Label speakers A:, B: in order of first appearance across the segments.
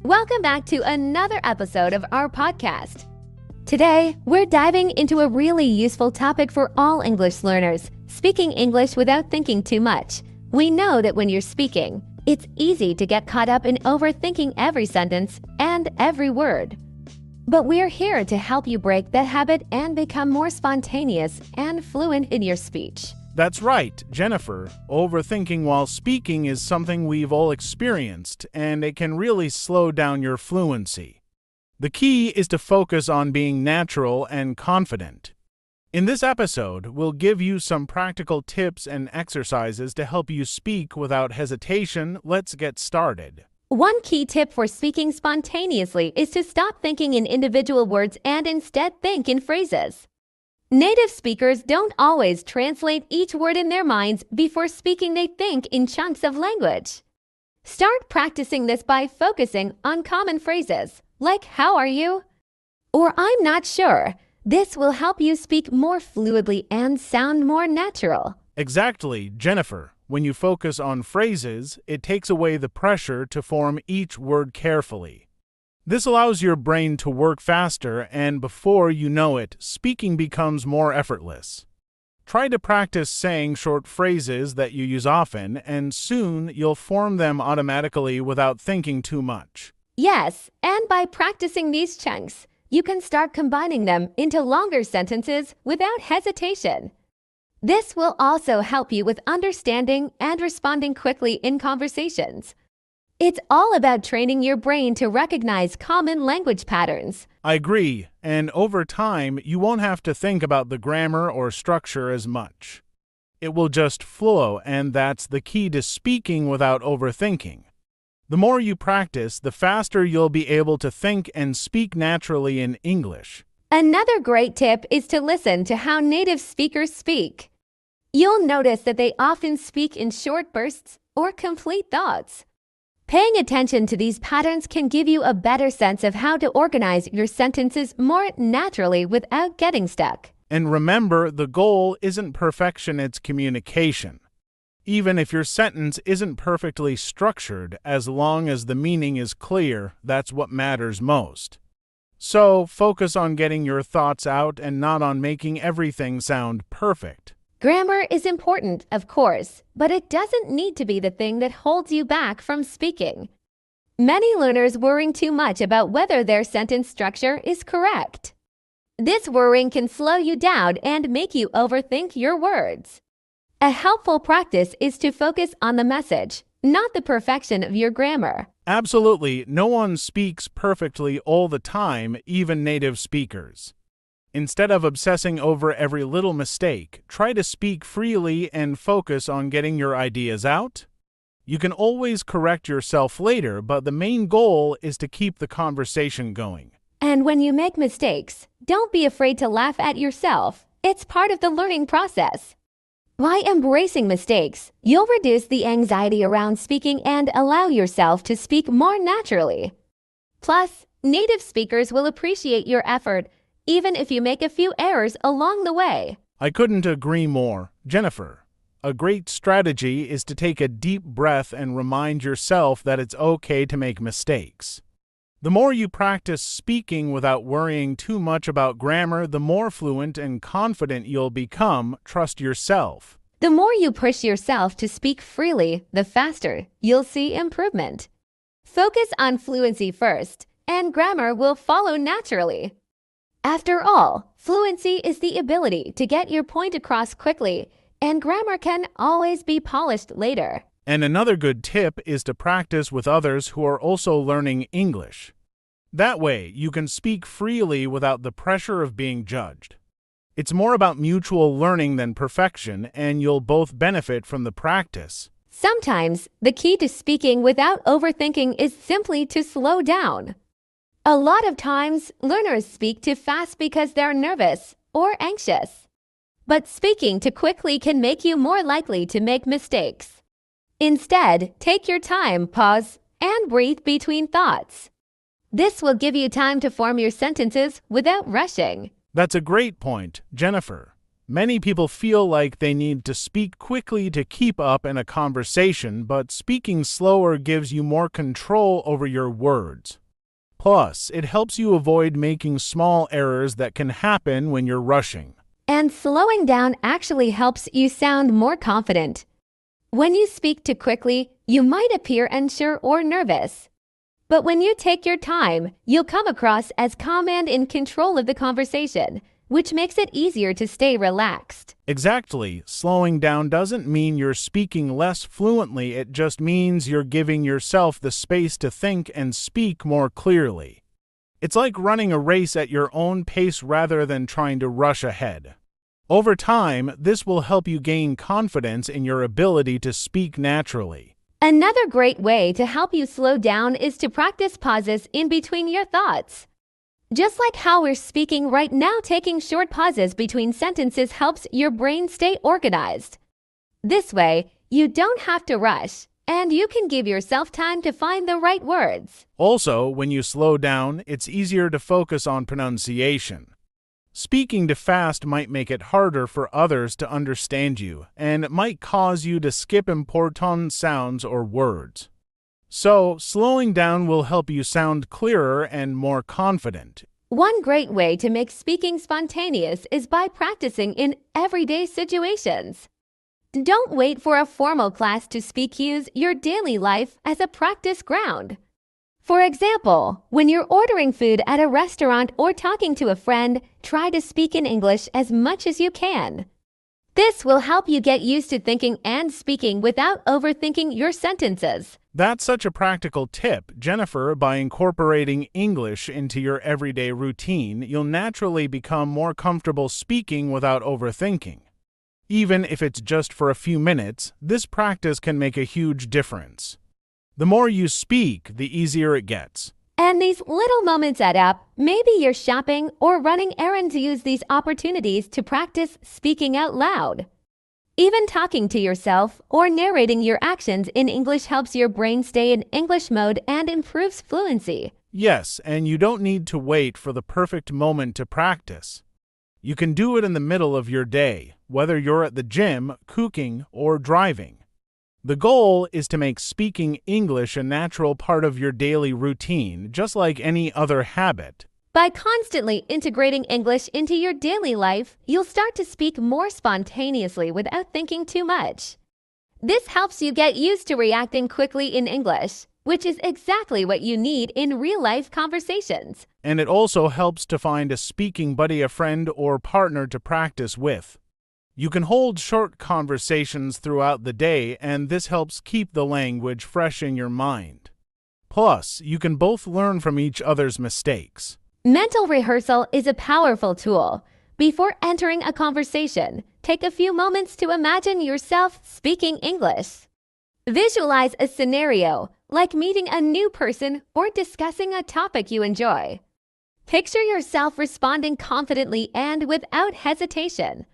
A: Welcome back to another episode of our podcast. Today, we're diving into a really useful topic for all English learners, speaking English without thinking too much. We know that when you're speaking, it's easy to get caught up in overthinking every sentence and every word. But we're here to help you break that habit and become more spontaneous and fluent in your speech.
B: That's right, Jennifer. Overthinking while speaking is something we've all experienced, and it can really slow down your fluency. The key is to focus on being natural and confident. In this episode, we'll give you some practical tips and exercises to help you speak without hesitation. Let's get started.
A: One key tip for speaking spontaneously is to stop thinking in individual words and instead think in phrases. Native speakers don't always translate each word in their minds before speaking. They think in chunks of language. Start practicing this by focusing on common phrases, like "How are you?" or "I'm not sure." This will help you speak more fluidly and sound more natural.
B: Exactly, Jennifer. When you focus on phrases, it takes away the pressure to form each word carefully. This allows your brain to work faster, and before you know it, speaking becomes more effortless. Try to practice saying short phrases that you use often, and soon you'll form them automatically without thinking too much.
A: Yes, and by practicing these chunks, you can start combining them into longer sentences without hesitation. This will also help you with understanding and responding quickly in conversations. It's all about training your brain to recognize common language patterns.
B: I agree, and over time, you won't have to think about the grammar or structure as much. It will just flow, and that's the key to speaking without overthinking. The more you practice, the faster you'll be able to think and speak naturally in English.
A: Another great tip is to listen to how native speakers speak. You'll notice that they often speak in short bursts or complete thoughts. Paying attention to these patterns can give you a better sense of how to organize your sentences more naturally without getting stuck.
B: And remember, the goal isn't perfection, it's communication. Even if your sentence isn't perfectly structured, as long as the meaning is clear, that's what matters most. So, focus on getting your thoughts out and not on making everything sound perfect.
A: Grammar is important, of course, but it doesn't need to be the thing that holds you back from speaking. Many learners worry too much about whether their sentence structure is correct. This worrying can slow you down and make you overthink your words. A helpful practice is to focus on the message, not the perfection of your grammar.
B: Absolutely, no one speaks perfectly all the time, even native speakers. Instead of obsessing over every little mistake, try to speak freely and focus on getting your ideas out. You can always correct yourself later, but the main goal is to keep the conversation going.
A: And when you make mistakes, don't be afraid to laugh at yourself. It's part of the learning process. By embracing mistakes, you'll reduce the anxiety around speaking and allow yourself to speak more naturally. Plus, native speakers will appreciate your effort even if you make a few errors along the way.
B: I couldn't agree more, Jennifer. A great strategy is to take a deep breath and remind yourself that it's okay to make mistakes. The more you practice speaking without worrying too much about grammar, the more fluent and confident you'll become. Trust yourself.
A: The more you push yourself to speak freely, the faster you'll see improvement. Focus on fluency first, and grammar will follow naturally. After all, fluency is the ability to get your point across quickly, and grammar can always be polished later.
B: And another good tip is to practice with others who are also learning English. That way, you can speak freely without the pressure of being judged. It's more about mutual learning than perfection, and you'll both benefit from the practice.
A: Sometimes, the key to speaking without overthinking is simply to slow down. A lot of times, learners speak too fast because they're nervous or anxious. But speaking too quickly can make you more likely to make mistakes. Instead, take your time, pause, and breathe between thoughts. This will give you time to form your sentences without rushing.
B: That's a great point, Jennifer. Many people feel like they need to speak quickly to keep up in a conversation, but speaking slower gives you more control over your words. Plus, it helps you avoid making small errors that can happen when you're rushing.
A: And slowing down actually helps you sound more confident. When you speak too quickly, you might appear unsure or nervous. But when you take your time, you'll come across as calm and in control of the conversation, which makes it easier to stay relaxed.
B: Exactly. Slowing down doesn't mean you're speaking less fluently, it just means you're giving yourself the space to think and speak more clearly. It's like running a race at your own pace rather than trying to rush ahead. Over time, this will help you gain confidence in your ability to speak naturally.
A: Another great way to help you slow down is to practice pauses in between your thoughts. Just like how we're speaking right now, taking short pauses between sentences helps your brain stay organized. This way, you don't have to rush, and you can give yourself time to find the right words.
B: Also, when you slow down, it's easier to focus on pronunciation. Speaking too fast might make it harder for others to understand you, and it might cause you to skip important sounds or words. So, slowing down will help you sound clearer and more confident.
A: One great way to make speaking spontaneous is by practicing in everyday situations. Don't wait for a formal class to speak. Use your daily life as a practice ground. For example, when you're ordering food at a restaurant or talking to a friend, try to speak in English as much as you can. This will help you get used to thinking and speaking without overthinking your sentences.
B: That's such a practical tip, Jennifer. By incorporating English into your everyday routine, you'll naturally become more comfortable speaking without overthinking. Even if it's just for a few minutes, this practice can make a huge difference. The more you speak, the easier it gets.
A: And these little moments add up. Maybe you're shopping or running errands. Use these opportunities to practice speaking out loud. Even talking to yourself or narrating your actions in English helps your brain stay in English mode and improves fluency.
B: Yes, and you don't need to wait for the perfect moment to practice. You can do it in the middle of your day, whether you're at the gym, cooking, or driving. The goal is to make speaking English a natural part of your daily routine, just like any other habit.
A: By constantly integrating English into your daily life, you'll start to speak more spontaneously without thinking too much. This helps you get used to reacting quickly in English, which is exactly what you need in real-life conversations.
B: And it also helps to find a speaking buddy, a friend, or partner to practice with. You can hold short conversations throughout the day, and this helps keep the language fresh in your mind. Plus, you can both learn from each other's mistakes.
A: Mental rehearsal is a powerful tool. Before entering a conversation, take a few moments to imagine yourself speaking English. Visualize a scenario, like meeting a new person or discussing a topic you enjoy. Picture yourself responding confidently and without hesitation.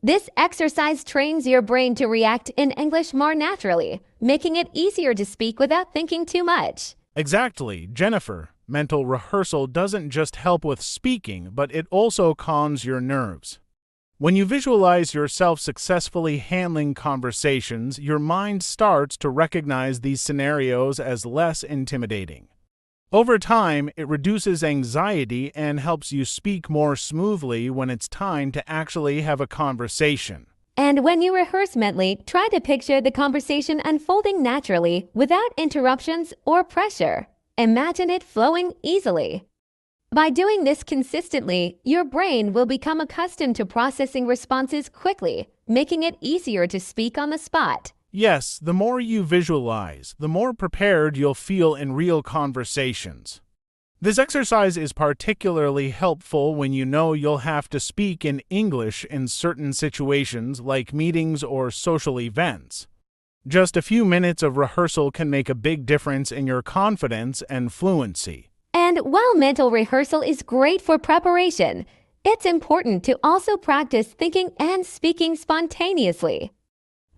A: This exercise trains your brain to react in English more naturally, making it easier to speak without thinking too much.
B: Exactly, Jennifer. Mental rehearsal doesn't just help with speaking, but it also calms your nerves. When you visualize yourself successfully handling conversations, your mind starts to recognize these scenarios as less intimidating. Over time, it reduces anxiety and helps you speak more smoothly when it's time to actually have a conversation.
A: And when you rehearse mentally, try to picture the conversation unfolding naturally without interruptions or pressure. Imagine it flowing easily. By doing this consistently, your brain will become accustomed to processing responses quickly, making it easier to speak on the spot.
B: Yes, the more you visualize, the more prepared you'll feel in real conversations. This exercise is particularly helpful when you know you'll have to speak in English in certain situations like meetings or social events. Just a few minutes of rehearsal can make a big difference in your confidence and fluency.
A: And while mental rehearsal is great for preparation, it's important to also practice thinking and speaking spontaneously.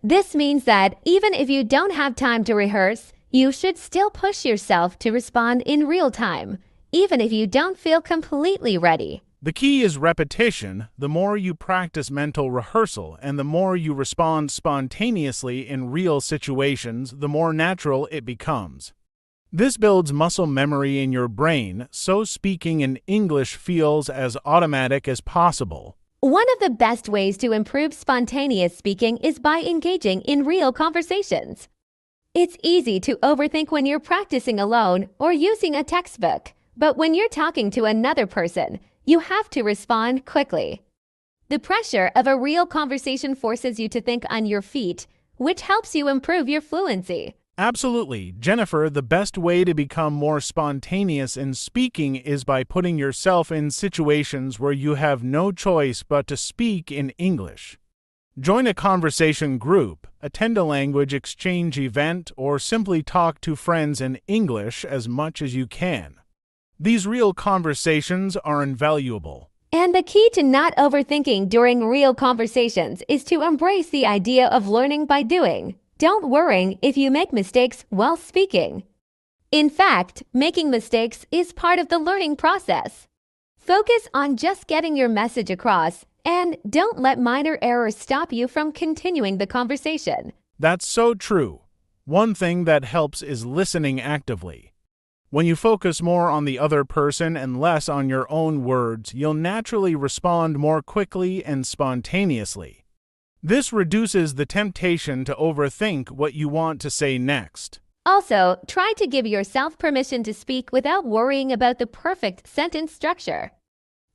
A: This means that even if you don't have time to rehearse, you should still push yourself to respond in real time, even if you don't feel completely ready.
B: The key is repetition. The more you practice mental rehearsal and the more you respond spontaneously in real situations, the more natural it becomes. This builds muscle memory in your brain, so speaking in English feels as automatic as possible.
A: One of the best ways to improve spontaneous speaking is by engaging in real conversations. It's easy to overthink when you're practicing alone or using a textbook, but when you're talking to another person, you have to respond quickly. The pressure of a real conversation forces you to think on your feet, which helps you improve your fluency.
B: Absolutely. Jennifer, the best way to become more spontaneous in speaking is by putting yourself in situations where you have no choice but to speak in English. Join a conversation group, attend a language exchange event, or simply talk to friends in English as much as you can. These real conversations are invaluable.
A: And the key to not overthinking during real conversations is to embrace the idea of learning by doing. Don't worry if you make mistakes while speaking. In fact, making mistakes is part of the learning process. Focus on just getting your message across, and don't let minor errors stop you from continuing the conversation.
B: That's so true. One thing that helps is listening actively. When you focus more on the other person and less on your own words, you'll naturally respond more quickly and spontaneously. This reduces the temptation to overthink what you want to say next.
A: Also, try to give yourself permission to speak without worrying about the perfect sentence structure.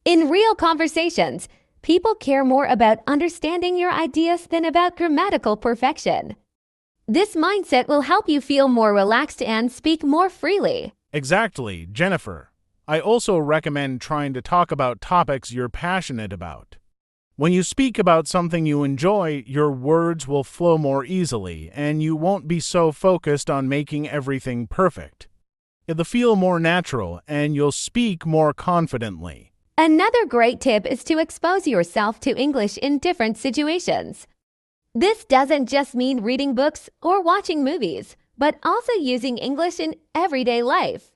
A: In real conversations, people care more about understanding your ideas than about grammatical perfection. This mindset will help you feel more relaxed and speak more freely.
B: Exactly, Jennifer. I also recommend trying to talk about topics you're passionate about. When you speak about something you enjoy, your words will flow more easily, and you won't be so focused on making everything perfect. It'll feel more natural, and you'll speak more confidently.
A: Another great tip is to expose yourself to English in different situations. This doesn't just mean reading books or watching movies, but also using English in everyday life.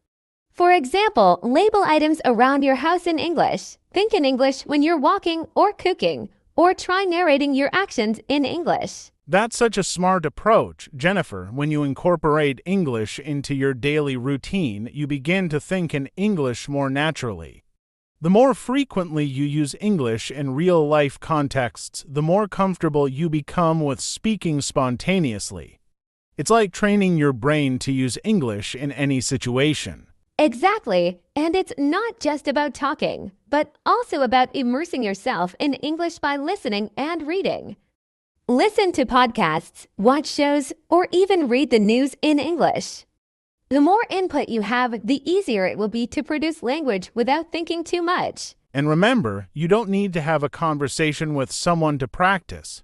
A: For example, label items around your house in English. Think in English when you're walking or cooking, or try narrating your actions in English.
B: That's such a smart approach, Jennifer. When you incorporate English into your daily routine, you begin to think in English more naturally. The more frequently you use English in real-life contexts, the more comfortable you become with speaking spontaneously. It's like training your brain to use English in any situation.
A: Exactly, and it's not just about talking, but also about immersing yourself in English by listening and reading. Listen to podcasts, watch shows, or even read the news in English. The more input you have, the easier it will be to produce language without thinking too much.
B: And remember, you don't need to have a conversation with someone to practice.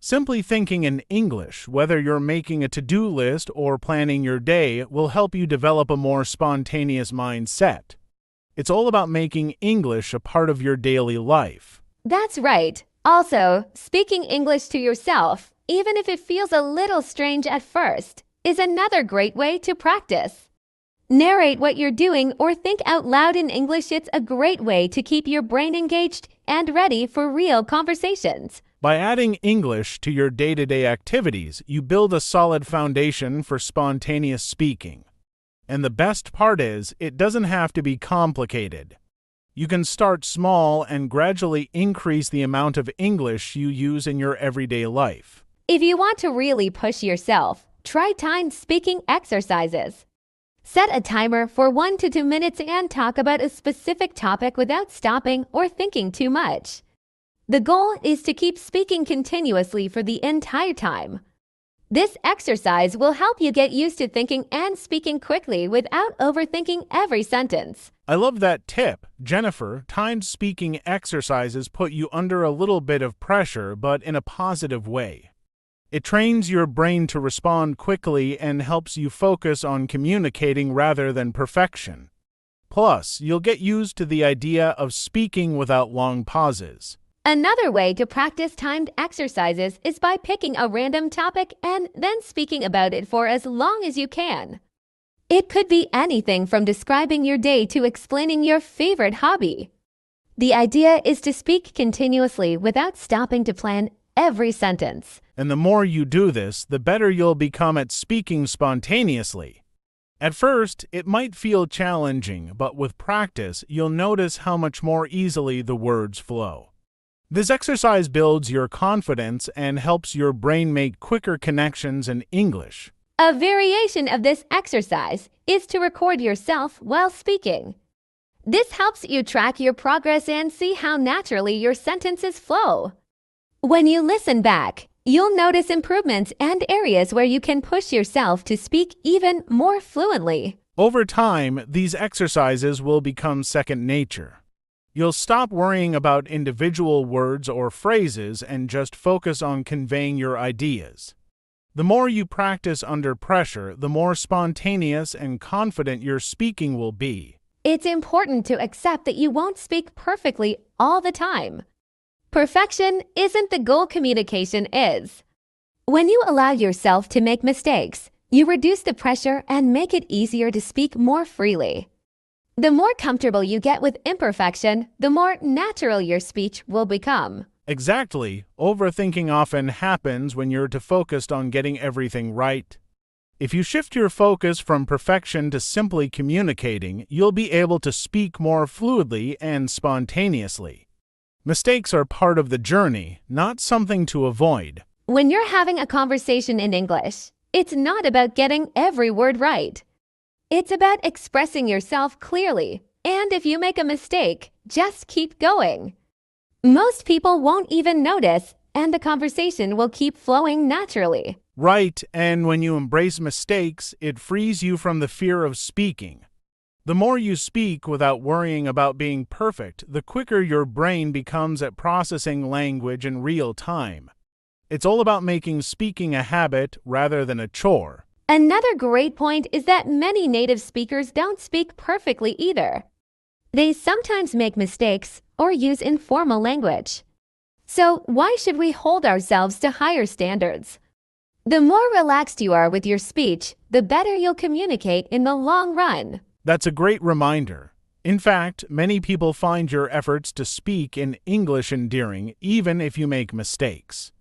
B: Simply thinking in English, whether you're making a to-do list or planning your day, will help you develop a more spontaneous mindset. It's all about making English a part of your daily life.
A: That's right. Also, speaking English to yourself, even if it feels a little strange at first, is another great way to practice. Narrate what you're doing or think out loud in English. It's a great way to keep your brain engaged and ready for real conversations.
B: By adding English to your day-to-day activities, you build a solid foundation for spontaneous speaking. And the best part is, it doesn't have to be complicated. You can start small and gradually increase the amount of English you use in your everyday life.
A: If you want to really push yourself, try timed speaking exercises. Set a timer for 1 to 2 minutes and talk about a specific topic without stopping or thinking too much. The goal is to keep speaking continuously for the entire time. This exercise will help you get used to thinking and speaking quickly without overthinking every sentence.
B: I love that tip, Jennifer. Timed speaking exercises put you under a little bit of pressure, but in a positive way. It trains your brain to respond quickly and helps you focus on communicating rather than perfection. Plus, you'll get used to the idea of speaking without long pauses.
A: Another way to practice timed exercises is by picking a random topic and then speaking about it for as long as you can. It could be anything from describing your day to explaining your favorite hobby. The idea is to speak continuously without stopping to plan every sentence.
B: And the more you do this, the better you'll become at speaking spontaneously. At first, it might feel challenging, but with practice, you'll notice how much more easily the words flow. This exercise builds your confidence and helps your brain make quicker connections in English.
A: A variation of this exercise is to record yourself while speaking. This helps you track your progress and see how naturally your sentences flow. When you listen back, you'll notice improvements and areas where you can push yourself to speak even more fluently.
B: Over time, these exercises will become second nature. You'll stop worrying about individual words or phrases and just focus on conveying your ideas. The more you practice under pressure, the more spontaneous and confident your speaking will be.
A: It's important to accept that you won't speak perfectly all the time. Perfection isn't the goal, communication is. When you allow yourself to make mistakes, you reduce the pressure and make it easier to speak more freely. The more comfortable you get with imperfection, the more natural your speech will become.
B: Exactly. Overthinking often happens when you're too focused on getting everything right. If you shift your focus from perfection to simply communicating, you'll be able to speak more fluidly and spontaneously. Mistakes are part of the journey, not something to avoid.
A: When you're having a conversation in English, it's not about getting every word right. It's about expressing yourself clearly, and if you make a mistake, just keep going. Most people won't even notice, and the conversation will keep flowing naturally.
B: Right, and when you embrace mistakes, it frees you from the fear of speaking. The more you speak without worrying about being perfect, the quicker your brain becomes at processing language in real time. It's all about making speaking a habit rather than a chore.
A: Another great point is that many native speakers don't speak perfectly either. They sometimes make mistakes or use informal language. So why should we hold ourselves to higher standards? The more relaxed you are with your speech, the better you'll communicate in the long run.
B: That's a great reminder. In fact, many people find your efforts to speak in English endearing even if you make mistakes.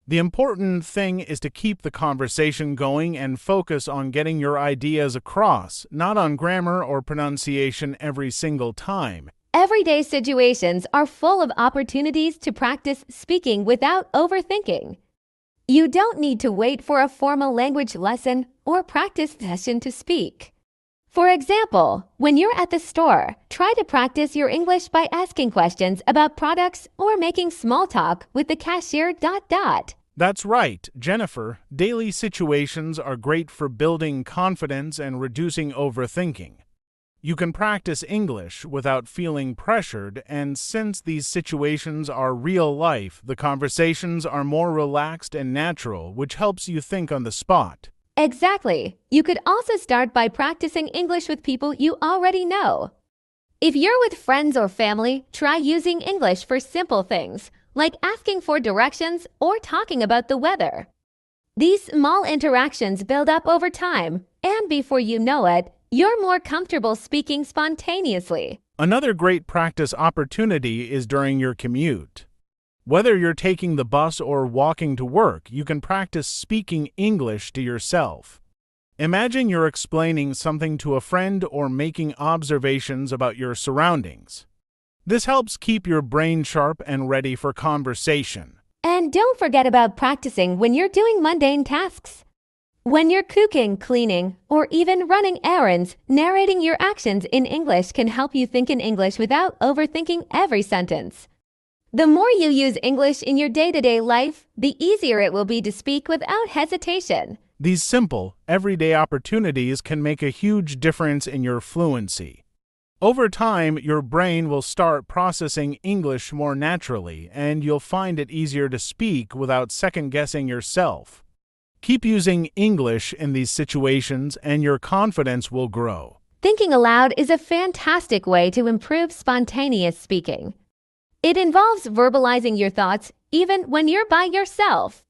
B: The important thing is to keep the conversation going and focus on getting your ideas across, not on grammar or pronunciation every single time.
A: Everyday situations are full of opportunities to practice speaking without overthinking. You don't need to wait for a formal language lesson or practice session to speak. For example, when you're at the store, try to practice your English by asking questions about products or making small talk with the cashier.
B: That's right, Jennifer. Daily situations are great for building confidence and reducing overthinking. You can practice English without feeling pressured, and since these situations are real life, the conversations are more relaxed and natural, which helps you think on the spot.
A: Exactly. You could also start by practicing English with people you already know. If you're with friends or family, try using English for simple things, like asking for directions or talking about the weather. These small interactions build up over time, and before you know it, you're more comfortable speaking spontaneously.
B: Another great practice opportunity is during your commute. Whether you're taking the bus or walking to work, you can practice speaking English to yourself. Imagine you're explaining something to a friend or making observations about your surroundings. This helps keep your brain sharp and ready for conversation.
A: And don't forget about practicing when you're doing mundane tasks. When you're cooking, cleaning, or even running errands, narrating your actions in English can help you think in English without overthinking every sentence. The more you use English in your day-to-day life, the easier it will be to speak without hesitation.
B: These simple, everyday opportunities can make a huge difference in your fluency. Over time, your brain will start processing English more naturally, and you'll find it easier to speak without second-guessing yourself. Keep using English in these situations, and your confidence will grow.
A: Thinking aloud is a fantastic way to improve spontaneous speaking. It involves verbalizing your thoughts even when you're by yourself.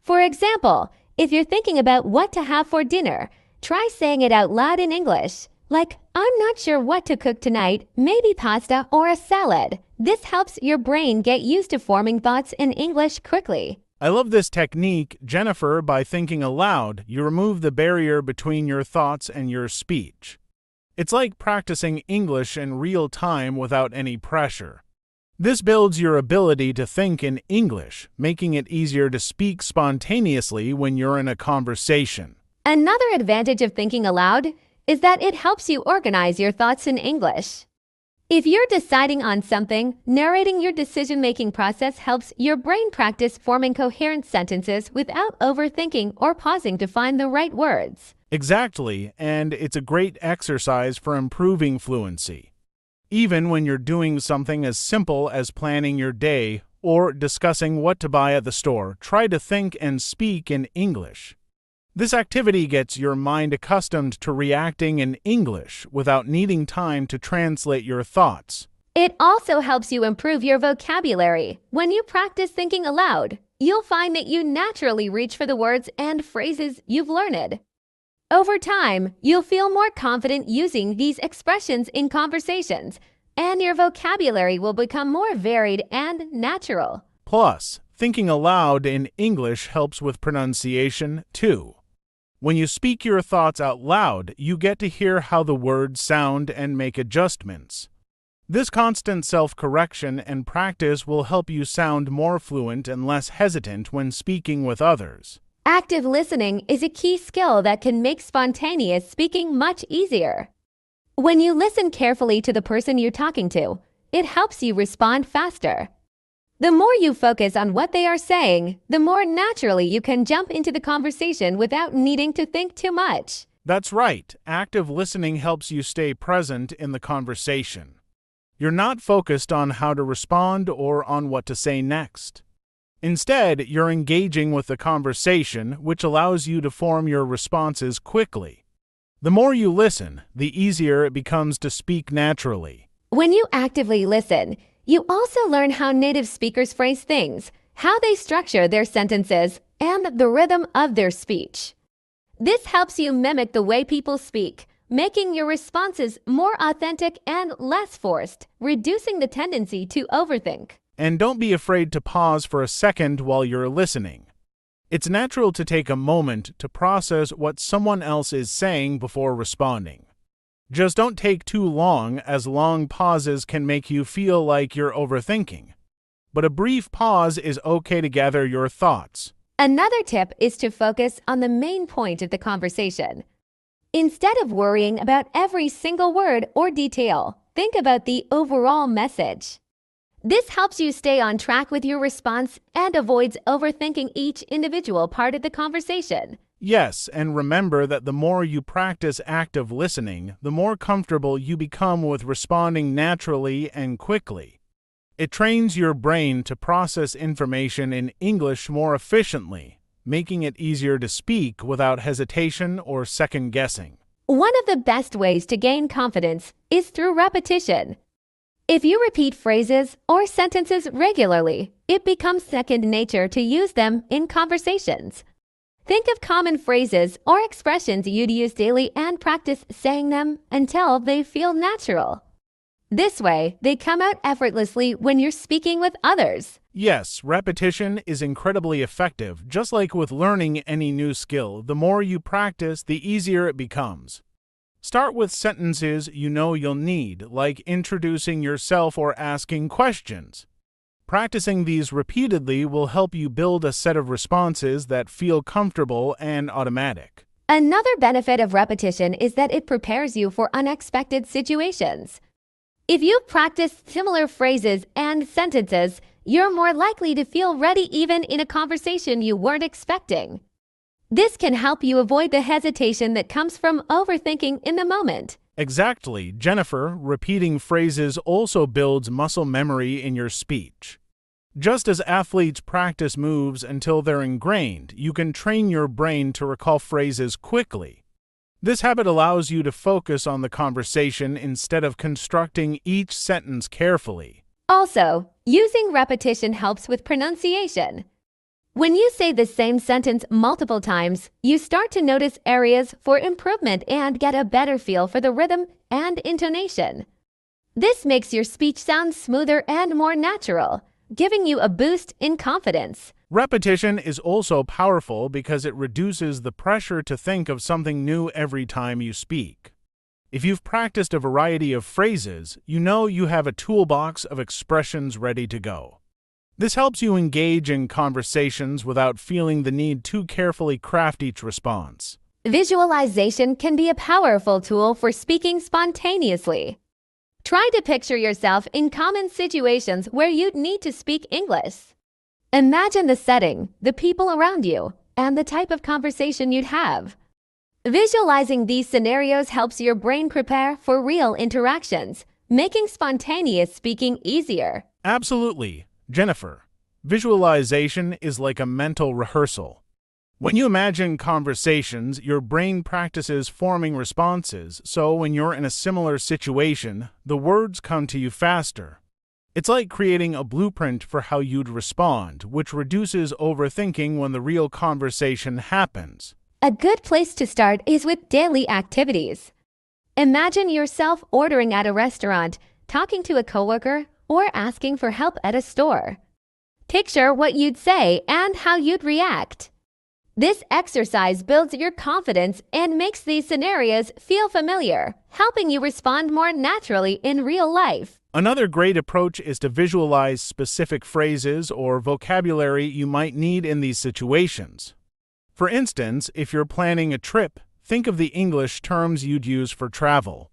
A: For example, if you're thinking about what to have for dinner, try saying it out loud in English. Like, I'm not sure what to cook tonight, maybe pasta or a salad. This helps your brain get used to forming thoughts in English quickly.
B: I love this technique, Jennifer. By thinking aloud, you remove the barrier between your thoughts and your speech. It's like practicing English in real time without any pressure. This builds your ability to think in English, making it easier to speak spontaneously when you're in a conversation.
A: Another advantage of thinking aloud is that it helps you organize your thoughts in English. If you're deciding on something, narrating your decision-making process helps your brain practice forming coherent sentences without overthinking or pausing to find the right words.
B: Exactly, and it's a great exercise for improving fluency. Even when you're doing something as simple as planning your day or discussing what to buy at the store, try to think and speak in English. This activity gets your mind accustomed to reacting in English without needing time to translate your thoughts.
A: It also helps you improve your vocabulary. When you practice thinking aloud, you'll find that you naturally reach for the words and phrases you've learned. Over time, you'll feel more confident using these expressions in conversations, and your vocabulary will become more varied and natural.
B: Plus, thinking aloud in English helps with pronunciation, too. When you speak your thoughts out loud, you get to hear how the words sound and make adjustments. This constant self-correction and practice will help you sound more fluent and less hesitant when speaking with others.
A: Active listening is a key skill that can make spontaneous speaking much easier. When you listen carefully to the person you're talking to, it helps you respond faster. The more you focus on what they are saying, the more naturally you can jump into the conversation without needing to think too much.
B: That's right. Active listening helps you stay present in the conversation. You're not focused on how to respond or on what to say next. Instead, you're engaging with the conversation, which allows you to form your responses quickly. The more you listen, the easier it becomes to speak naturally.
A: When you actively listen, you also learn how native speakers phrase things, how they structure their sentences, and the rhythm of their speech. This helps you mimic the way people speak, making your responses more authentic and less forced, reducing the tendency to overthink.
B: And don't be afraid to pause for a second while you're listening. It's natural to take a moment to process what someone else is saying before responding. Just don't take too long, as long pauses can make you feel like you're overthinking. But a brief pause is okay to gather your thoughts.
A: Another tip is to focus on the main point of the conversation. Instead of worrying about every single word or detail, think about the overall message. This helps you stay on track with your response and avoids overthinking each individual part of the conversation.
B: Yes, and remember that the more you practice active listening, the more comfortable you become with responding naturally and quickly. It trains your brain to process information in English more efficiently, making it easier to speak without hesitation or second guessing.
A: One of the best ways to gain confidence is through repetition. If you repeat phrases or sentences regularly, it becomes second nature to use them in conversations. Think of common phrases or expressions you'd use daily and practice saying them until they feel natural. This way, they come out effortlessly when you're speaking with others.
B: Yes, repetition is incredibly effective. Just like with learning any new skill, the more you practice, the easier it becomes. Start with sentences you know you'll need, like introducing yourself or asking questions. Practicing these repeatedly will help you build a set of responses that feel comfortable and automatic.
A: Another benefit of repetition is that it prepares you for unexpected situations. If you've practiced similar phrases and sentences, you're more likely to feel ready even in a conversation you weren't expecting. This can help you avoid the hesitation that comes from overthinking in the moment.
B: Exactly, Jennifer. Repeating phrases also builds muscle memory in your speech. Just as athletes practice moves until they're ingrained, you can train your brain to recall phrases quickly. This habit allows you to focus on the conversation instead of constructing each sentence carefully.
A: Also, using repetition helps with pronunciation. When you say the same sentence multiple times, you start to notice areas for improvement and get a better feel for the rhythm and intonation. This makes your speech sound smoother and more natural, giving you a boost in confidence.
B: Repetition is also powerful because it reduces the pressure to think of something new every time you speak. If you've practiced a variety of phrases, you know you have a toolbox of expressions ready to go. This helps you engage in conversations without feeling the need to carefully craft each response.
A: Visualization can be a powerful tool for speaking spontaneously. Try to picture yourself in common situations where you'd need to speak English. Imagine the setting, the people around you, and the type of conversation you'd have. Visualizing these scenarios helps your brain prepare for real interactions, making spontaneous speaking easier.
B: Absolutely, Jennifer. Visualization is like a mental rehearsal. When you imagine conversations, your brain practices forming responses, so when you're in a similar situation, the words come to you faster. It's like creating a blueprint for how you'd respond, which reduces overthinking when the real conversation happens.
A: A good place to start is with daily activities. Imagine yourself ordering at a restaurant, talking to a coworker, or asking for help at a store. Picture what you'd say and how you'd react. This exercise builds your confidence and makes these scenarios feel familiar, helping you respond more naturally in real life.
B: Another great approach is to visualize specific phrases or vocabulary you might need in these situations. For instance, if you're planning a trip, think of the English terms you'd use for travel.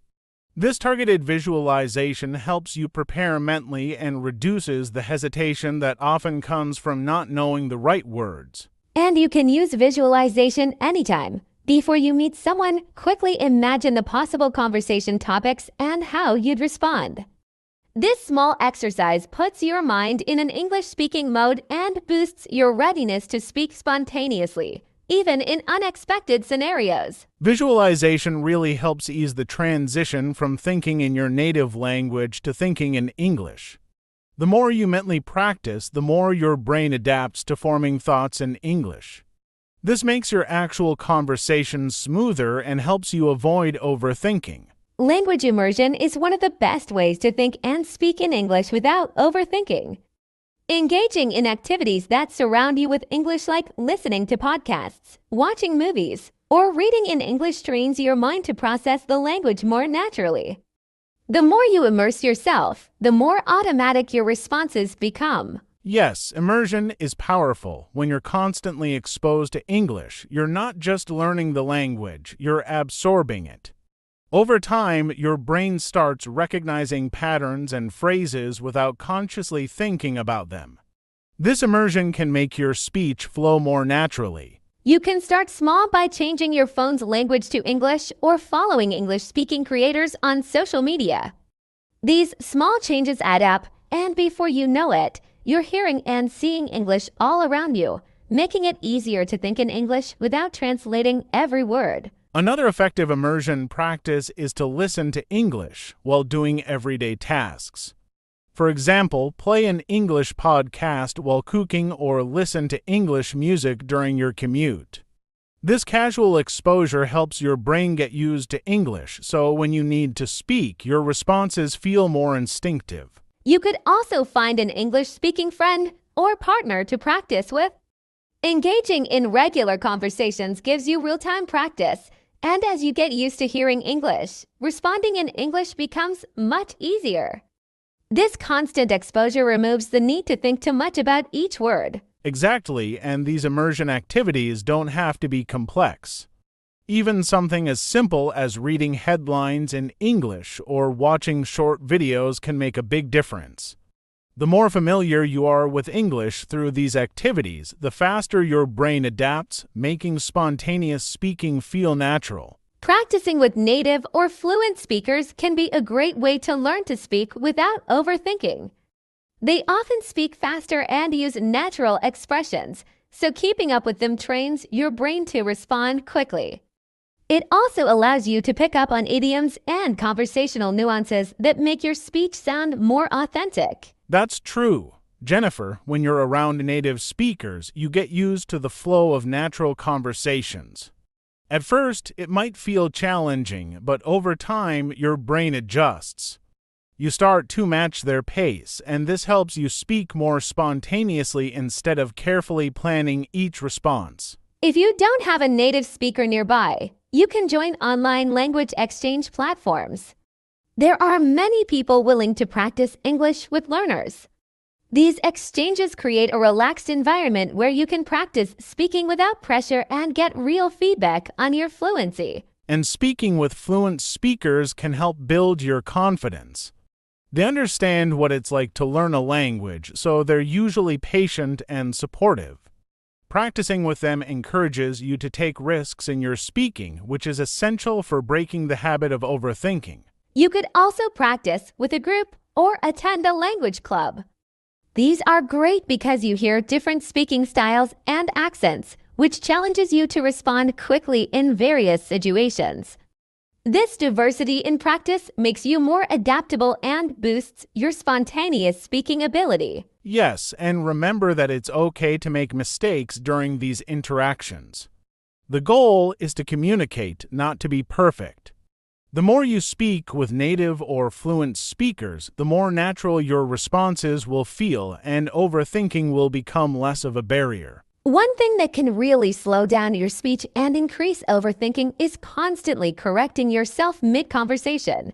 B: This targeted visualization helps you prepare mentally and reduces the hesitation that often comes from not knowing the right words.
A: And you can use visualization anytime. Before you meet someone, quickly imagine the possible conversation topics and how you'd respond. This small exercise puts your mind in an English-speaking mode and boosts your readiness to speak spontaneously, even in unexpected scenarios.
B: Visualization really helps ease the transition from thinking in your native language to thinking in English. The more you mentally practice, the more your brain adapts to forming thoughts in English. This makes your actual conversations smoother and helps you avoid overthinking.
A: Language immersion is one of the best ways to think and speak in English without overthinking. Engaging in activities that surround you with English, like listening to podcasts, watching movies, or reading in English, trains your mind to process the language more naturally. The more you immerse yourself, the more automatic your responses become.
B: Yes, immersion is powerful. When you're constantly exposed to English, you're not just learning the language, you're absorbing it. Over time, your brain starts recognizing patterns and phrases without consciously thinking about them. This immersion can make your speech flow more naturally.
A: You can start small by changing your phone's language to English or following English-speaking creators on social media. These small changes add up, and before you know it, you're hearing and seeing English all around you, making it easier to think in English without translating every word.
B: Another effective immersion practice is to listen to English while doing everyday tasks. For example, play an English podcast while cooking or listen to English music during your commute. This casual exposure helps your brain get used to English, so when you need to speak, your responses feel more instinctive.
A: You could also find an English-speaking friend or partner to practice with. Engaging in regular conversations gives you real-time practice, and as you get used to hearing English, responding in English becomes much easier. This constant exposure removes the need to think too much about each word.
B: Exactly, and these immersion activities don't have to be complex. Even something as simple as reading headlines in English or watching short videos can make a big difference. The more familiar you are with English through these activities, the faster your brain adapts, making spontaneous speaking feel natural.
A: Practicing with native or fluent speakers can be a great way to learn to speak without overthinking. They often speak faster and use natural expressions, so keeping up with them trains your brain to respond quickly. It also allows you to pick up on idioms and conversational nuances that make your speech sound more authentic.
B: That's true. Jennifer, when you're around native speakers, you get used to the flow of natural conversations. At first, it might feel challenging, but over time, your brain adjusts. You start to match their pace, and this helps you speak more spontaneously instead of carefully planning each response.
A: If you don't have a native speaker nearby, you can join online language exchange platforms. There are many people willing to practice English with learners. These exchanges create a relaxed environment where you can practice speaking without pressure and get real feedback on your fluency.
B: And speaking with fluent speakers can help build your confidence. They understand what it's like to learn a language, so they're usually patient and supportive. Practicing with them encourages you to take risks in your speaking, which is essential for breaking the habit of overthinking.
A: You could also practice with a group or attend a language club. These are great because you hear different speaking styles and accents, which challenges you to respond quickly in various situations. This diversity in practice makes you more adaptable and boosts your spontaneous speaking ability.
B: Yes, and remember that it's okay to make mistakes during these interactions. The goal is to communicate, not to be perfect. The more you speak with native or fluent speakers, the more natural your responses will feel, and overthinking will become less of a barrier.
A: One thing that can really slow down your speech and increase overthinking is constantly correcting yourself mid-conversation.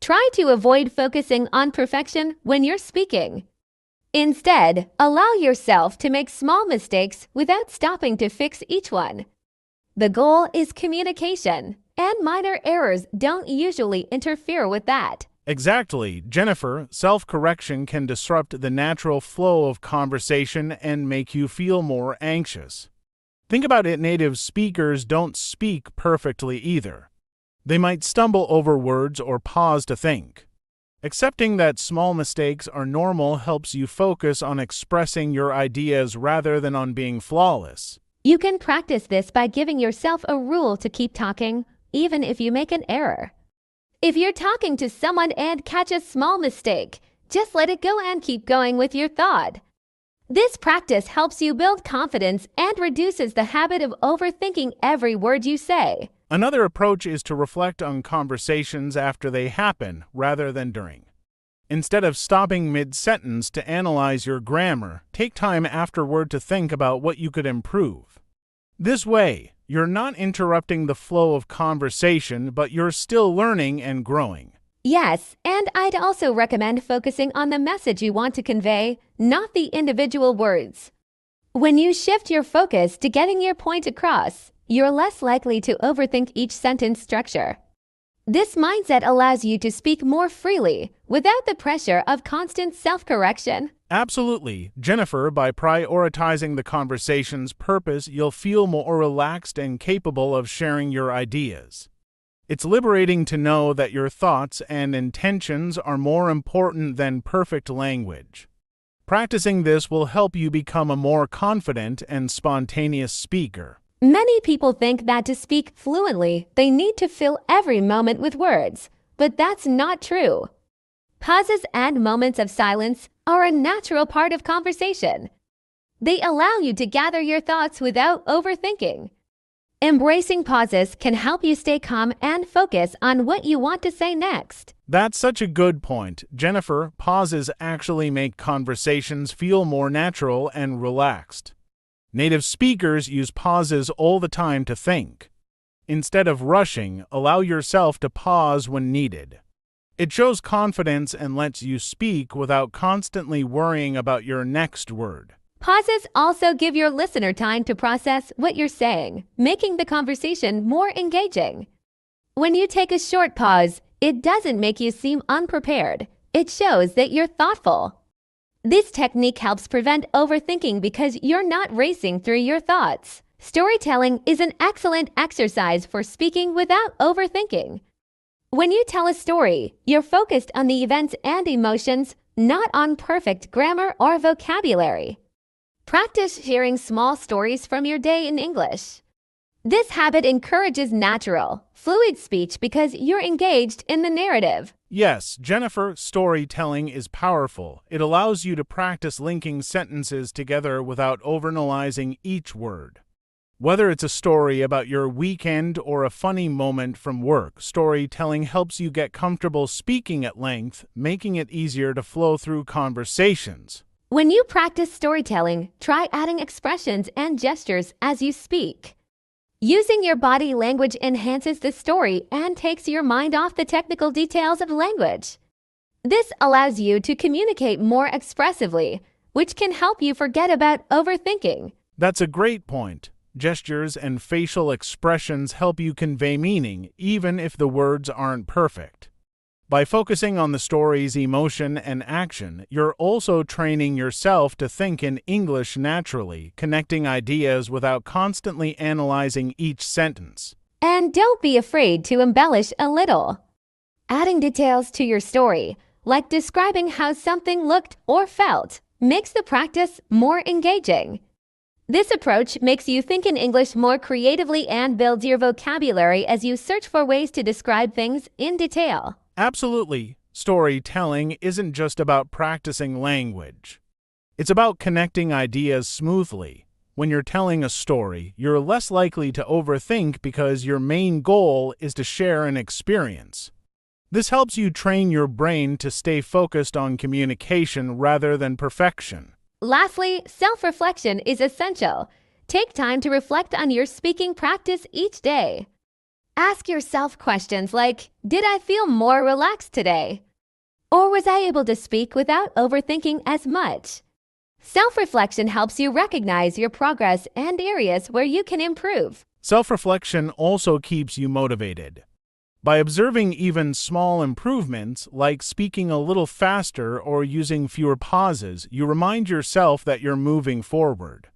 A: Try to avoid focusing on perfection when you're speaking. Instead, allow yourself to make small mistakes without stopping to fix each one. The goal is communication, and minor errors don't usually interfere with that.
B: Exactly, Jennifer. Self-correction can disrupt the natural flow of conversation and make you feel more anxious. Think about it, native speakers don't speak perfectly either. They might stumble over words or pause to think. Accepting that small mistakes are normal helps you focus on expressing your ideas rather than on being flawless.
A: You can practice this by giving yourself a rule to keep talking, even if you make an error. If you're talking to someone and catch a small mistake, just let it go and keep going with your thought. This practice helps you build confidence and reduces the habit of overthinking every word you say.
B: Another approach is to reflect on conversations after they happen rather than during. Instead of stopping mid-sentence to analyze your grammar, take time afterward to think about what you could improve. This way, you're not interrupting the flow of conversation, but you're still learning and growing.
A: Yes, and I'd also recommend focusing on the message you want to convey, not the individual words. When you shift your focus to getting your point across, you're less likely to overthink each sentence structure. This mindset allows you to speak more freely without the pressure of constant self-correction.
B: Absolutely, Jennifer. By prioritizing the conversation's purpose, you'll feel more relaxed and capable of sharing your ideas. It's liberating to know that your thoughts and intentions are more important than perfect language. Practicing this will help you become a more confident and spontaneous speaker.
A: Many people think that to speak fluently, they need to fill every moment with words, but that's not true. Pauses and moments of silence are a natural part of conversation. They allow you to gather your thoughts without overthinking. Embracing pauses can help you stay calm and focus on what you want to say next.
B: That's such a good point, Jennifer. Pauses actually make conversations feel more natural and relaxed. Native speakers use pauses all the time to think. Instead of rushing, allow yourself to pause when needed. It shows confidence and lets you speak without constantly worrying about your next word.
A: Pauses also give your listener time to process what you're saying, making the conversation more engaging. When you take a short pause, it doesn't make you seem unprepared. It shows that you're thoughtful. This technique helps prevent overthinking because you're not racing through your thoughts. Storytelling is an excellent exercise for speaking without overthinking. When you tell a story, you're focused on the events and emotions, not on perfect grammar or vocabulary. Practice sharing small stories from your day in English. This habit encourages natural, fluid speech because you're engaged in the narrative.
B: Yes, Jennifer, storytelling is powerful. It allows you to practice linking sentences together without overanalyzing each word. Whether it's a story about your weekend or a funny moment from work, storytelling helps you get comfortable speaking at length, making it easier to flow through conversations.
A: When you practice storytelling, try adding expressions and gestures as you speak. Using your body language enhances the story and takes your mind off the technical details of language. This allows you to communicate more expressively, which can help you forget about overthinking.
B: That's a great point. Gestures and facial expressions help you convey meaning, even if the words aren't perfect. By focusing on the story's emotion and action, you're also training yourself to think in English naturally, connecting ideas without constantly analyzing each sentence.
A: And don't be afraid to embellish a little. Adding details to your story, like describing how something looked or felt, makes the practice more engaging. This approach makes you think in English more creatively and builds your vocabulary as you search for ways to describe things in detail.
B: Absolutely. Storytelling isn't just about practicing language. It's about connecting ideas smoothly. When you're telling a story, you're less likely to overthink because your main goal is to share an experience. This helps you train your brain to stay focused on communication rather than perfection.
A: Lastly, self-reflection is essential. Take time to reflect on your speaking practice each day. Ask yourself questions like, did I feel more relaxed today? Or was I able to speak without overthinking as much? Self-reflection helps you recognize your progress and areas where you can improve.
B: Self-reflection also keeps you motivated. By observing even small improvements, like speaking a little faster or using fewer pauses, you remind yourself that you're moving forward.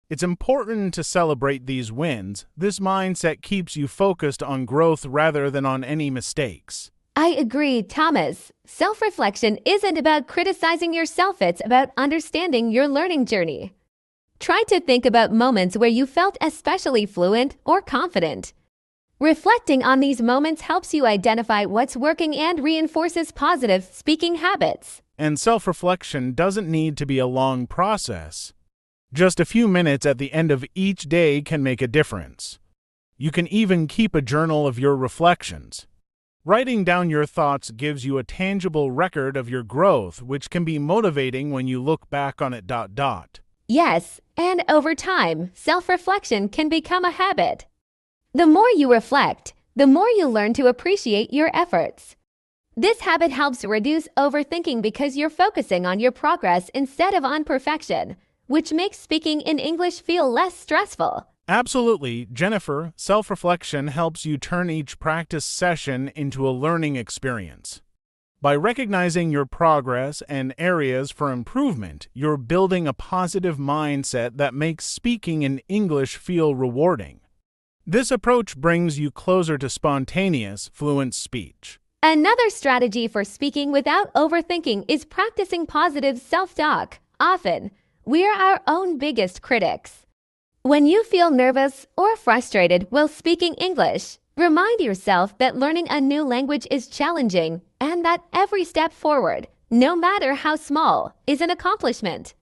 B: It's important to celebrate these wins. This mindset keeps you focused on growth rather than on any mistakes.
A: I agree, Thomas. Self-reflection isn't about criticizing yourself, it's about understanding your learning journey. Try to think about moments where you felt especially fluent or confident. Reflecting on these moments helps you identify what's working and reinforces positive speaking habits.
B: And self-reflection doesn't need to be a long process. Just a few minutes at the end of each day can make a difference. You can even keep a journal of your reflections. Writing down your thoughts gives you a tangible record of your growth, which can be motivating when you look back on it.
A: Yes, and over time, self-reflection can become a habit. The more you reflect, the more you learn to appreciate your efforts. This habit helps reduce overthinking because you're focusing on your progress instead of on perfection, which makes speaking in English feel less stressful.
B: Absolutely, Jennifer. Self-reflection helps you turn each practice session into a learning experience. By recognizing your progress and areas for improvement, you're building a positive mindset that makes speaking in English feel rewarding. This approach brings you closer to spontaneous, fluent speech.
A: Another strategy for speaking without overthinking is practicing positive self-talk. Often, we're our own biggest critics. When you feel nervous or frustrated while speaking English, remind yourself that learning a new language is challenging and that every step forward, no matter how small, is an accomplishment.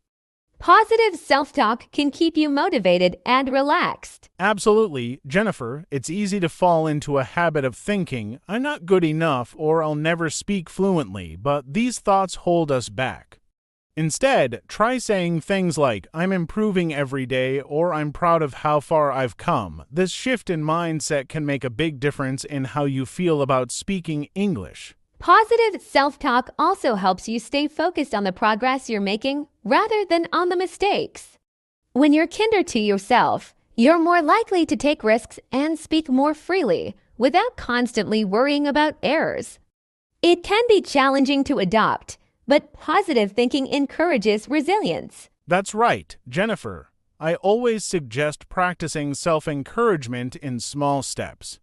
A: Positive self-talk can keep you motivated and relaxed.
B: Absolutely, Jennifer. It's easy to fall into a habit of thinking, I'm not good enough or I'll never speak fluently, but these thoughts hold us back. Instead, try saying things like, I'm improving every day or I'm proud of how far I've come. This shift in mindset can make a big difference in how you feel about speaking English.
A: Positive self-talk also helps you stay focused on the progress you're making rather than on the mistakes. When you're kinder to yourself, you're more likely to take risks and speak more freely without constantly worrying about errors. It can be challenging to adopt, but positive thinking encourages resilience.
B: That's right, Jennifer. I always suggest practicing self-encouragement in small steps.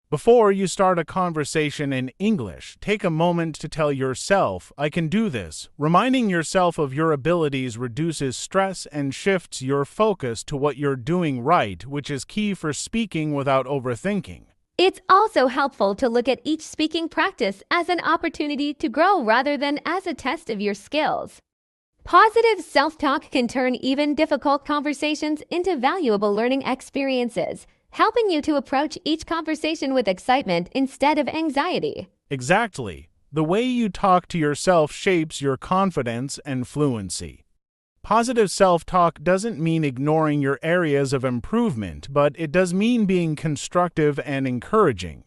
B: Before you start a conversation in English, take a moment to tell yourself, I can do this. Reminding yourself of your abilities reduces stress and shifts your focus to what you're doing right, which is key for speaking without overthinking.
A: It's also helpful to look at each speaking practice as an opportunity to grow rather than as a test of your skills. Positive self-talk can turn even difficult conversations into valuable learning experiences, helping you to approach each conversation with excitement instead of anxiety.
B: Exactly. The way you talk to yourself shapes your confidence and fluency. Positive self-talk doesn't mean ignoring your areas of improvement, but it does mean being constructive and encouraging.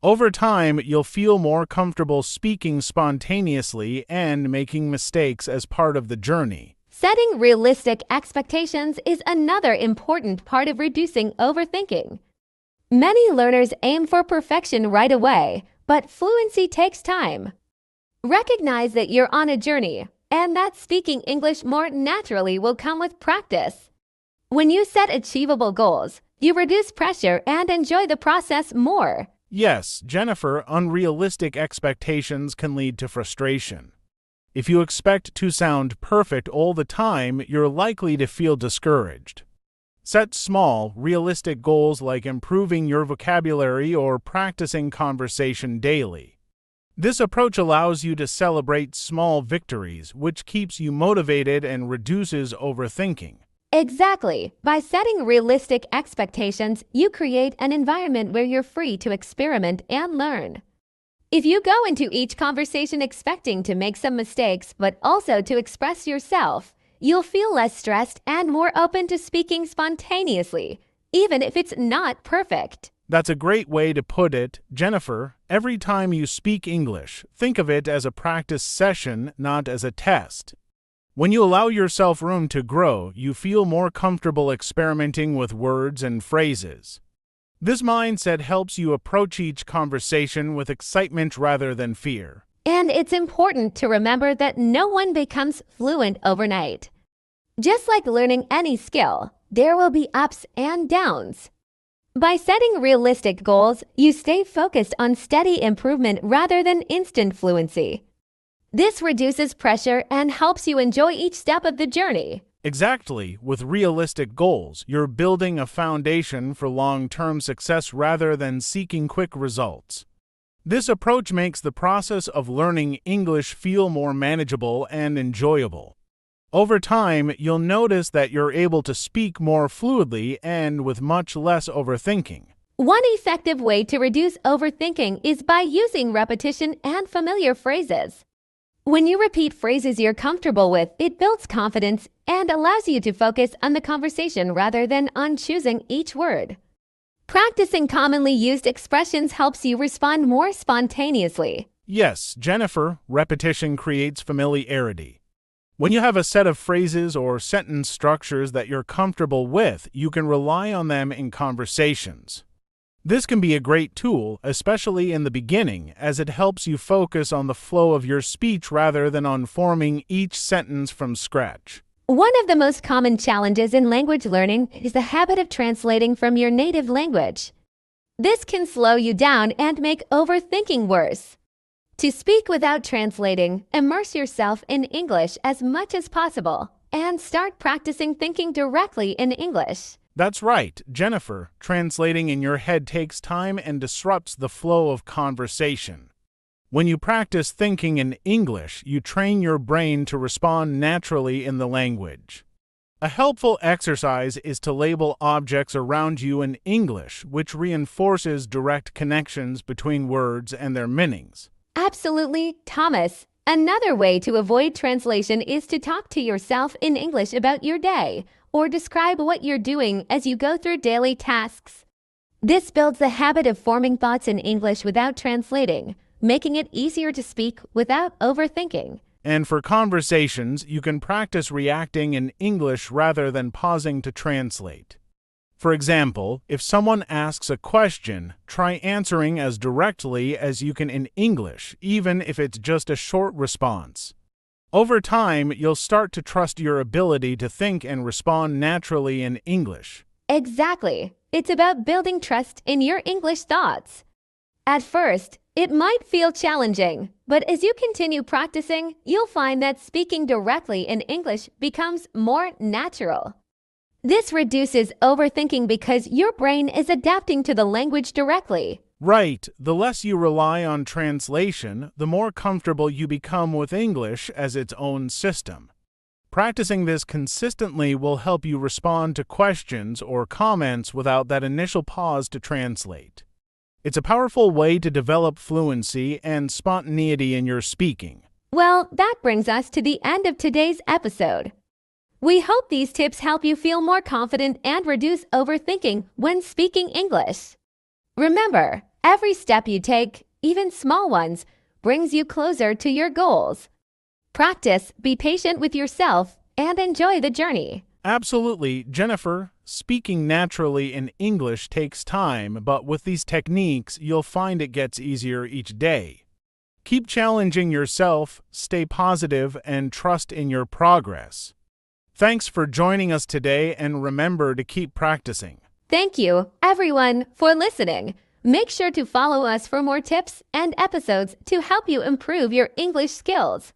B: Over time, you'll feel more comfortable speaking spontaneously and making mistakes as part of the journey.
A: Setting realistic expectations is another important part of reducing overthinking. Many learners aim for perfection right away, but fluency takes time. Recognize that you're on a journey and that speaking English more naturally will come with practice. When you set achievable goals, you reduce pressure and enjoy the process more.
B: Yes, Jennifer, unrealistic expectations can lead to frustration. If you expect to sound perfect all the time, you're likely to feel discouraged. Set small, realistic goals like improving your vocabulary or practicing conversation daily. This approach allows you to celebrate small victories, which keeps you motivated and reduces overthinking.
A: Exactly. By setting realistic expectations, you create an environment where you're free to experiment and learn. If you go into each conversation expecting to make some mistakes, but also to express yourself, you'll feel less stressed and more open to speaking spontaneously, even if it's not perfect.
B: That's a great way to put it, Jennifer. Every time you speak English, think of it as a practice session, not as a test. When you allow yourself room to grow, you feel more comfortable experimenting with words and phrases. This mindset helps you approach each conversation with excitement rather than fear.
A: And it's important to remember that no one becomes fluent overnight. Just like learning any skill, there will be ups and downs. By setting realistic goals, you stay focused on steady improvement rather than instant fluency. This reduces pressure and helps you enjoy each step of the journey.
B: Exactly. With realistic goals, you're building a foundation for long-term success rather than seeking quick results. This approach makes the process of learning English feel more manageable and enjoyable. Over time, you'll notice that you're able to speak more fluidly and with much less overthinking.
A: One effective way to reduce overthinking is by using repetition and familiar phrases. When you repeat phrases you're comfortable with, it builds confidence and allows you to focus on the conversation rather than on choosing each word. Practicing commonly used expressions helps you respond more spontaneously.
B: Yes, Jennifer, repetition creates familiarity. When you have a set of phrases or sentence structures that you're comfortable with, you can rely on them in conversations. This can be a great tool, especially in the beginning, as it helps you focus on the flow of your speech rather than on forming each sentence from scratch.
A: One of the most common challenges in language learning is the habit of translating from your native language. This can slow you down and make overthinking worse. To speak without translating, immerse yourself in English as much as possible and start practicing thinking directly in English.
B: That's right, Jennifer. Translating in your head takes time and disrupts the flow of conversation. When you practice thinking in English, you train your brain to respond naturally in the language. A helpful exercise is to label objects around you in English, which reinforces direct connections between words and their meanings.
A: Absolutely, Thomas. Another way to avoid translation is to talk to yourself in English about your day or describe what you're doing as you go through daily tasks. This builds the habit of forming thoughts in English without translating, making it easier to speak without overthinking.
B: And for conversations, you can practice reacting in English rather than pausing to translate. For example, if someone asks a question, try answering as directly as you can in English, even if it's just a short response. Over time, you'll start to trust your ability to think and respond naturally in English.
A: Exactly. It's about building trust in your English thoughts. At first, it might feel challenging, but as you continue practicing, you'll find that speaking directly in English becomes more natural. This reduces overthinking because your brain is adapting to the language directly.
B: Right, the less you rely on translation, the more comfortable you become with English as its own system. Practicing this consistently will help you respond to questions or comments without that initial pause to translate. It's a powerful way to develop fluency and spontaneity in your speaking.
A: Well, that brings us to the end of today's episode. We hope these tips help you feel more confident and reduce overthinking when speaking English. Remember, every step you take, even small ones, brings you closer to your goals. Practice, be patient with yourself, and enjoy the journey.
B: Absolutely, Jennifer. Speaking naturally in English takes time, but with these techniques, you'll find it gets easier each day. Keep challenging yourself, stay positive, and trust in your progress. Thanks for joining us today, and remember to keep practicing.
A: Thank you, everyone, for listening. Make sure to follow us for more tips and episodes to help you improve your English skills.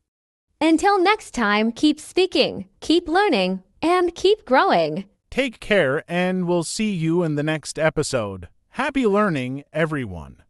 A: Until next time, keep speaking, keep learning, and keep growing.
B: Take care, and we'll see you in the next episode. Happy learning, everyone.